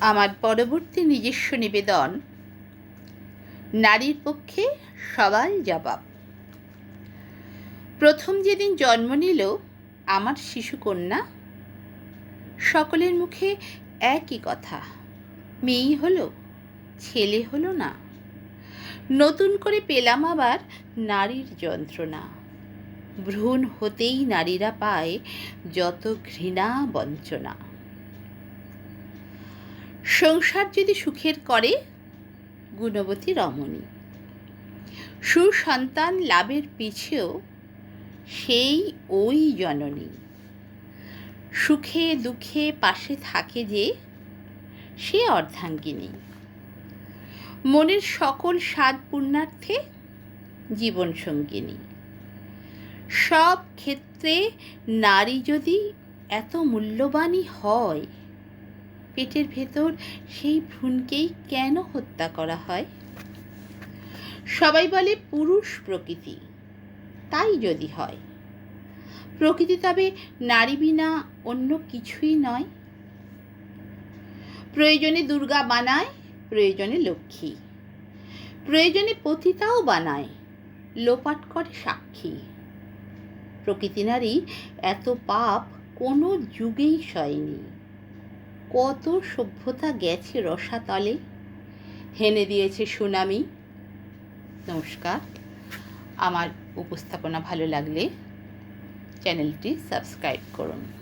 আমার পরবর্তী নিজস্ব নিবেদন, নারীর পক্ষে সওয়াল জবাব। প্রথম যেদিন জন্ম নিল আমার শিশুকন্যা, সকলের মুখে একই কথা, মেয়ে হলো, ছেলে হলো না। নতুন করে পেলাম আবার নারীর যন্ত্রণা। ভ্রূণ হতেই নারীরা পায় যত ঘৃণা বঞ্চনা। সংসার যদি সুখের করে গুণবতী রমণী, সুসন্তান লাভের পিছেও সেই ওই জননী। সুখে দুঃখে পাশে থাকে যে, সে অর্ধাঙ্গিনী। মনের সকল স্বাদ পূর্ণার্থে জীবন সঙ্গিনী। সব ক্ষেত্রে নারী যদি এত মূল্যবানই হয়, পেটের ভেতর সেই ভ্রূণকেই কেন হত্যা করা হয়? সবাই বলে পুরুষ প্রকৃতি, তাই যদি হয়। প্রকৃতি তবে নারী বিনা অন্য কিছুই নয়। প্রয়োজনে দুর্গা বানায়, প্রয়োজনে লক্ষ্মী, প্রয়োজনে পতিতাও বানায়, লোপাট করে সাক্ষী। প্রকৃতি নারী এত পাপ কোনো যুগেই সয়নি। কত সভ্যতা গেছে রসাতলে, হেনে দিয়েছে সুনামি। নমস্কার। আমার উপস্থাপনা ভালো লাগলে চ্যানেলটি সাবস্ক্রাইব করুন।